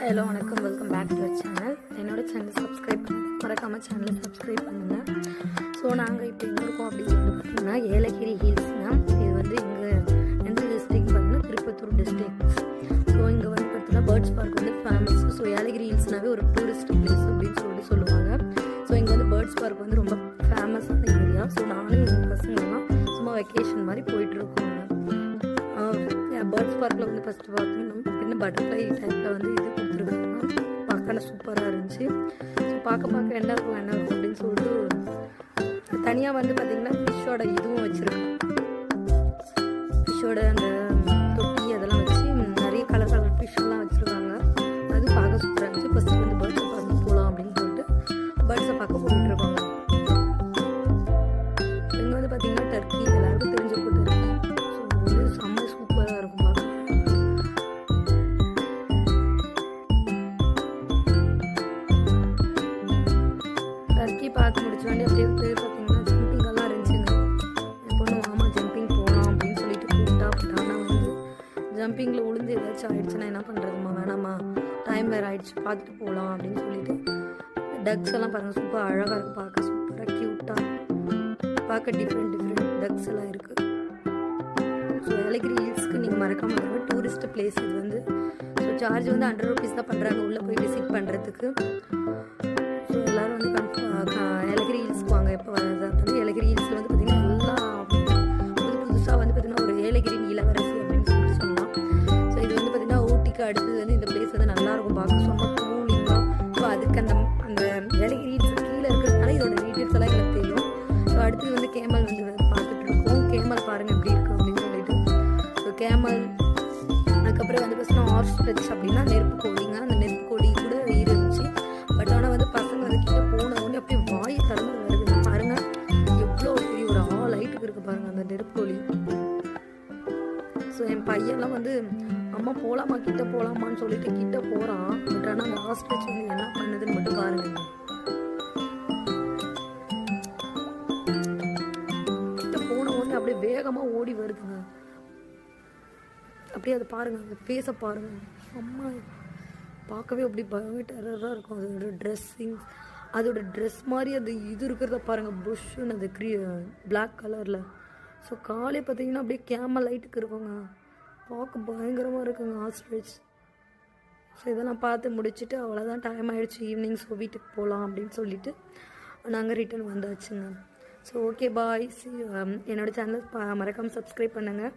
Hello வணக்கம், welcome back to channel. என்னோட channel subscribe பண்ணுங்கள், மறக்காமல் சேனலை சப்ஸ்கிரைப் பண்ணுங்கள். ஸோ நாங்கள் இப்போ எங்கே இருக்கோம் அப்படின்னு சொல்லிட்டு பார்த்தீங்கன்னா ஏலகிரி ஹில்ஸ் தான். இது வந்து இங்கே எந்த டிஸ்ட்ரிக்ட் பார்த்தீங்கன்னா திருப்பத்தூர் டிஸ்ட்ரிக்ட். ஸோ இங்கே வந்து பார்த்தீங்கன்னா பேர்ட்ஸ் பார்க் வந்து ஃபேமஸ். ஸோ ஏலகிரி ஹில்ஸ்னாவே ஒரு டூரிஸ்ட் பிளேஸ் அப்படின்னு சொல்லிட்டு சொல்லுவாங்க. ஸோ இங்கே வந்து பேர்ட்ஸ் பார்க் வந்து ரொம்ப ஃபேமஸான ஏரியா. ஸோ நானும் எங்கள் பசங்கள்லாம் சும்மா வெக்கேஷன் மாதிரி போயிட்டுருக்கோங்க. பேர்ட்ஸ் பார்க்கில் வந்து ஃபஸ்ட்டு பார்த்தீங்கன்னா பின்ன பட்டர்ஃப்ளை டைப்பில் வந்து இது கொடுத்துருக்காங்க. பார்க்க சூப்பராக இருந்துச்சு. ஸோ பார்க்க என்ன இருக்கும் அப்படின்னு சொல்லிட்டு தனியாக வந்து பார்த்திங்கன்னா ஃபிஷ்ஷோட இதுவும் வச்சுருக்காங்க. ஃபிஷ்ஷோட அந்த தொட்டி அதெல்லாம் வச்சு நிறைய கலர் ஃபிஷ்ஷெல்லாம் வச்சுருக்காங்க. அது பார்க்க சூப்பராக இருந்துச்சு. ஃபஸ்ட்டு வந்து பேர்ட்ஸை பார்த்து போகலாம் அப்படின்னு சொல்லிட்டு பேர்ட்ஸை பார்க்க போயிட்டுருக்காங்க. இங்கே வந்து பார்த்திங்கன்னா டர்க்கி எல்லாருக்கும் தெரிஞ்சிருக்கும். டர்க்கி ஸோ வந்து செம்ம சூப்பராக இருக்கும் பார்க்க. டர்க்கி பார்த்து முடிச்ச வேண்டிய அப்படியே பார்த்தீங்கன்னா ஜம்பிங்கெல்லாம் இருந்துச்சுங்க. என் பொண்ணு மாமா ஜம்பிங் போகலாம் அப்படின்னு சொல்லிட்டு கூப்பிட்டா. ஆனால் வந்து ஜம்பிங்கில் உளுந்து ஏதாச்சும் ஆயிடுச்சுன்னா என்ன பண்ணுறதுமா, வேணாமா, டைம் வேறு ஆயிடுச்சு, பார்த்துட்டு போகலாம் அப்படின்னு சொல்லிட்டு டக்ஸ் எல்லாம் பாருங்கள், சூப்பர் அழகாக இருக்குது பார்க்க. சூப்பராக க்யூட்டாக பார்க்க டிஃப்ரெண்ட் டக்ஸ் எல்லாம் இருக்குது. ஸோ ஏலகிரி ஹில்ஸ்க்கு நீங்கள் மறக்காமல் வருங்க. டூரிஸ்ட் பிளேஸ் இது வந்து. ஸோ சார்ஜ் வந்து 100 rupees தான் பண்ணுறாங்க உள்ளே போய் விசிட் பண்ணுறதுக்கு. ஸோ எல்லோரும் வந்து ஏலகிரி ஹில்ஸ்க்கு வாங்க. எப்போ வந்து ஏலகிரி ஹில்ஸில் வந்து பார்த்திங்கன்னா எல்லாம் புதுசாக வந்து பார்த்திங்கன்னா ஒரு ஏலகிரி இளவரசி அப்படின்னு சொல்லிட்டு சொல்லலாம். ஸோ இது வந்து பார்த்திங்கன்னா ஊட்டிக்கு அடுத்தது வந்து இந்த பிளேஸ் வந்து நல்லாயிருக்கும் பார்க்க. சொன்ன கூலிங்காக. ஸோ அதுக்கு அந்த ஏலகிரி ஹில்ஸ் கீழே இருக்கிறதுனால இதோட டீட்டெயில்ஸ் எல்லாம் எங்களுக்கு தெரியும். ஸோ அடுத்தது வந்து கேமல் வந்து பார்த்துட்டு இருக்கோம். கேமல் பாருங்கள் எப்படி இருக்குது அப்படின்னு சொல்லிட்டு. ஸோ கேமல் அதுக்கப்புறம் வந்து பார்த்தீங்கன்னா ஆர்ஸ்ட்ரிச் அப்படின்னா நெருப்பு கோழிங்க. அந்த நெருப்பு கோழி கூட இருந்துச்சு. பட் ஆனால் வந்து பசங்க வந்து கிட்ட போன உடனே அப்படியே வாய் திறந்து வருதுங்க. பாருங்கள் எவ்வளோ பெரிய ஒரு லைட்டுக்கு இருக்குது பாருங்கள் அந்த நெருப்பு கோழி. ஸோ என் பையன்லாம் வந்து அம்மா போகலாமா, கிட்ட போகலாமான்னு சொல்லிட்டு கிட்ட போகிறான். பட் ஆனால் அந்த ஆஸ்ட்ரிச் வந்து என்ன பண்ணுதுன்னு மட்டும் பாருங்க. கிட்ட போன உடனே அப்படியே வேகமாக ஓடி வருதுங்க. அப்படியே அதை பாருங்கள், அந்த ஃபேஸை பாருங்கள். அம்மா பார்க்கவே அப்படி பயங்கர டெரராக இருக்கும். அதோட ட்ரெஸ்ஸிங், அதோட ட்ரெஸ் மாதிரி அது இது இருக்கிறத பாருங்கள், புஷ்ஷுன்னு அது பிளாக் கலரில். ஸோ காலை பார்த்தீங்கன்னா அப்படியே கேமல் லைட்டுக்கு இருக்குங்க. பார்க்க பயங்கரமாக இருக்குங்க ஆஸ்ட்ரிச். ஸோ இதெல்லாம் பார்த்து முடிச்சுட்டு அவ்வளோதான், டைம் ஆகிடுச்சு ஈவினிங். ஸோ வீட்டுக்கு போகலாம் அப்படின்னு சொல்லிட்டு நாங்கள் ரிட்டர்ன் வந்தாச்சுங்க. So okay bye. என்னோடய சேனல் மறக்காமல் சப்ஸ்கிரைப் பண்ணுங்கள்.